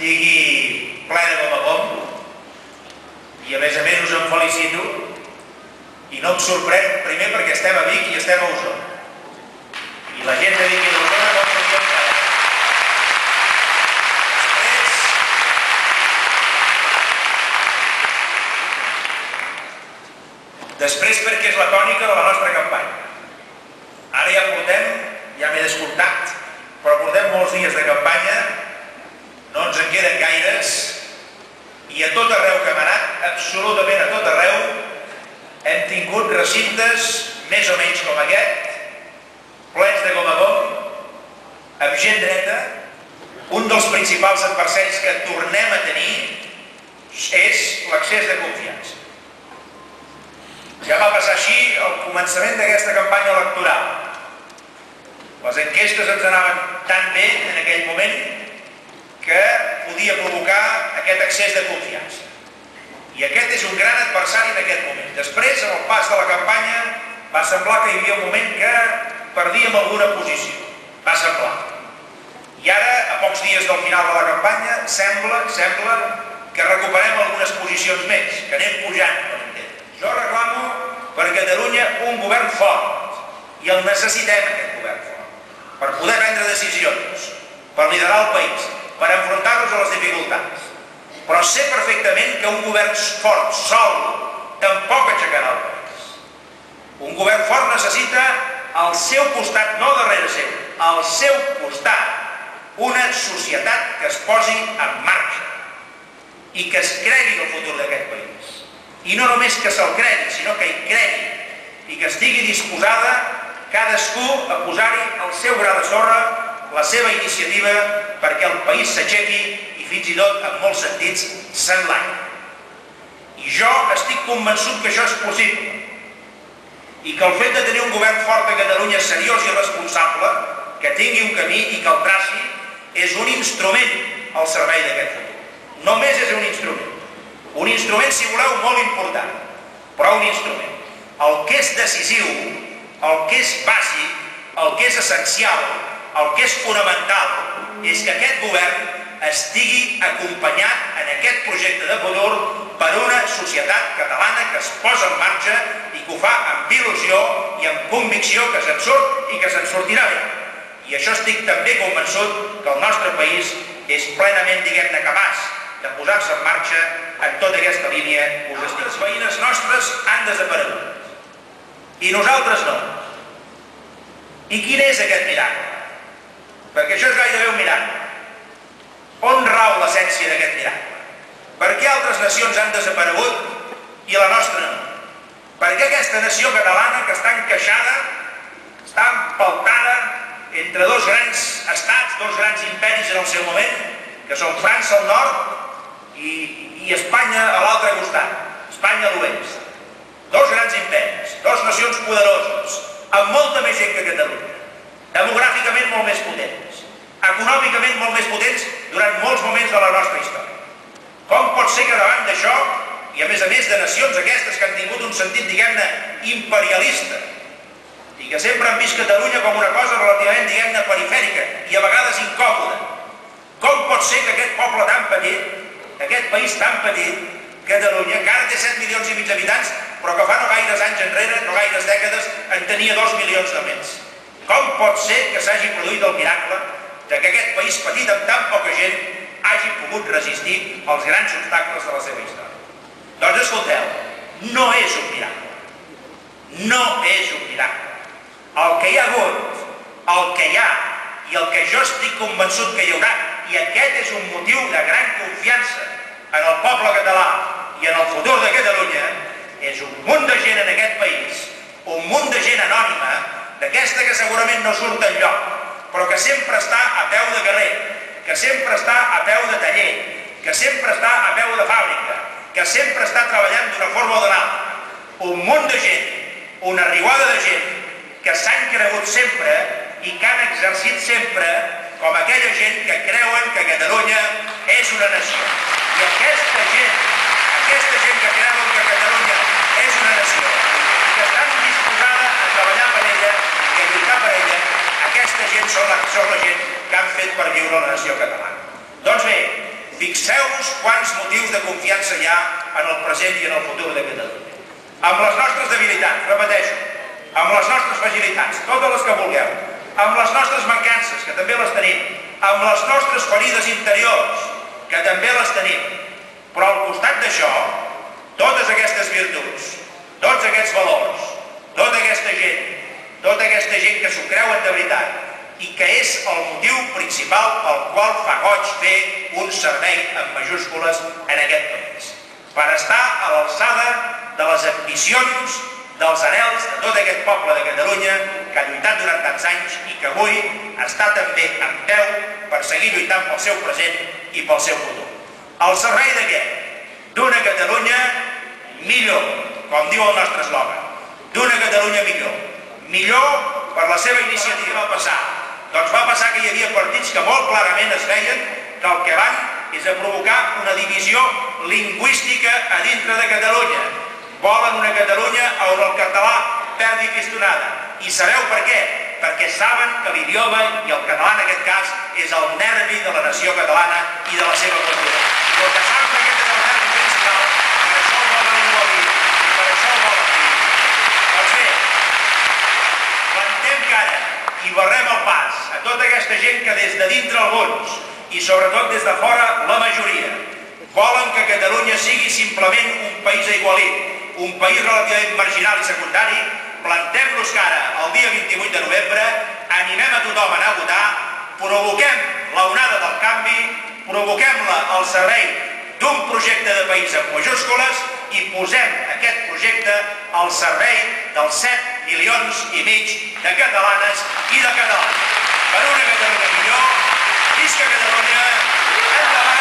estigui ple de gom a gom, i a més us en felicito, i no em sorprèn, primer perquè estem a Vic i estem a Osona. I la gent de Vic i d'Osona no podien parar. Després perquè és la tònica de la nostra campanya. Ara ja portem, ja m'he descomptat, però portem molts dies de campanya, no ens en queden gaires, i a tot arreu que hem anat, absolutament a tot arreu, hem tingut recintes més o menys com aquest, plens de gom a gom, amb gent dreta. Un dels principals adversaris que tornem a tenir és l'excés de confiança. Ja va passar així al començament d'aquesta campanya electoral. Les enquestes ens anaven tan bé en aquell moment que podia provocar aquest excés de confiança. I aquest és un gran adversari en aquest moment. Després, en el pas de la campanya, va semblar que hi havia un moment que perdíem alguna posició. Va semblar. I ara, a pocs dies del final de la campanya, sembla que recuperem algunes posicions més, que anem pujant, per entendre. Jo reclamo per Catalunya un govern fort, i el necessitem, aquest govern fort, per poder prendre decisions, per liderar el país, per enfrontar-nos a les dificultats. Però sé perfectament que un govern fort, sol, tampoc aixecarà el país. Un govern fort necessita al seu costat, no darrere seu, al seu costat, una societat que es posi en marxa i que es cregui el futur d'aquest país. I no només que se'l cregui, sinó que hi cregui i que estigui disposada cadascú a posar-hi el seu gra de sorra, la seva iniciativa, perquè el país s'aixequi i fins i tot, en molts sentits, s'enlaivi. I jo estic convençut que això és possible i que el fet de tenir un govern fort a Catalunya seriós i responsable, que tingui un camí i que el traci, és un instrument al servei d'aquest futur. Només és un instrument. Un instrument, si voleu, molt important, però un instrument. El que és decisiu, el que és bàsic, el que és essencial, el que és fonamental, és que aquest govern estigui acompanyat en aquest projecte de futur per una societat catalana que es posa en marxa i que ho fa amb il·lusió i amb convicció que se'n surt i que se'n sortirà bé. I això estic també convençut que el nostre país és plenament, diguem-ne, capaç de posar-se en marxa en tota aquesta línia que us estic. Les veïnes nostres han desaparegut i nosaltres no. I quin és aquest miracle? Perquè això és gairebé un miracle. On rau l'essència d'aquest miracle? Per què altres nacions han desaparegut i la nostra no? Per què aquesta nació catalana, que està encaixada, està empaltada entre dos grans estats, dos grans imperis en el seu moment, que són França al nord i Espanya a l'altre costat, Espanya a l'oest. Dos grans imperis, dos nacions poderoses, amb molta més gent que Catalunya, demogràficament molt més potents, econòmicament molt més potents durant molts moments de la nostra història. Com pot ser que davant d'això, i a més de nacions aquestes que han tingut un sentit, diguem-ne, imperialista, i que sempre han vist Catalunya com una cosa relativament, diguem-ne, perifèrica i a vegades incòmoda, com pot ser que aquest poble tan petit, aquest país tan petit, Catalunya, que ara té 7 milions i mig d'habitants, però que fa no gaires anys enrere, no gaires dècades, en tenia 2 milions de més. Com pot ser que s'hagi produït el miracle que aquest país petit amb tan poca gent hagi pogut resistir els grans obstacles de la seva història? Doncs escolteu, no és un miracle. No és un miracle. El que hi ha hagut, el que hi ha i el que jo estic convençut que hi haurà, i aquest és un motiu de gran confiança en el poble català i en el futur de Catalunya, és un munt de gent en aquest país, un munt de gent anònima, d'aquesta que segurament no surt enlloc, però que sempre està a peu de carrer, que sempre està a peu de taller, que sempre està a peu de fàbrica, que sempre està treballant d'una forma o d'una altra. Un munt de gent, una riuada de gent, que s'han cregut sempre i que han exercit sempre com aquella gent que creuen que Catalunya és una nació. I aquesta gent que creuen que Catalunya és una nació, que estan disposada a treballar per ella i a lluitar per ella, aquesta gent són la gent que han fet per viure la nació catalana. Doncs bé, fixeu-vos quants motius de confiança hi ha en el present i en el futur de Catalunya. Amb les nostres debilitats, repeteixo, amb les nostres fragilitats, totes les que vulgueu, amb les nostres mancances, que també les tenim, amb les nostres ferides interiors, que també les tenim, però al costat d'això, totes aquestes virtuts, tots aquests valors, tota aquesta gent que s'ho creuen de veritat i que és el motiu principal pel qual fa goig fer un servei en majúscules en aquest país, per estar a l'alçada de les ambicions, dels anhels de tot aquest poble de Catalunya que ha lluitat durant tants anys i que avui està també en peu per seguir lluitant pel seu present i pel seu futur. Al servei de què? D'una Catalunya millor, com diu el nostre eslògan, d'una Catalunya millor. Millor per la seva iniciativa va passar. Doncs va passar que hi havia partits que molt clarament es veien que el que van és a provocar una divisió lingüística a dintre de Catalunya. Volen una Catalunya on el català perdi pistonada. I sabeu per què? Perquè saben que l'idioma, i el català en aquest cas, és el nervi de la nació catalana i de la seva cultura. I el que saben que aquest és el nervi principal, per això el volen igualir, per això el volen dir. Doncs bé, plantem cara i barrem el pas a tota aquesta gent que des de dintre alguns, i sobretot des de fora la majoria, volen que Catalunya sigui simplement un país aigualit, un país relativament marginal i secundari. Plantem-nos cara el dia 28 de novembre, animem a tothom a anar a votar, provoquem l'onada del canvi, provoquem-la al servei d'un projecte de país en majúscules i posem aquest projecte al servei dels 7,5 milions de catalanes i de catalans. Per una Catalunya millor, visca Catalunya, endavant!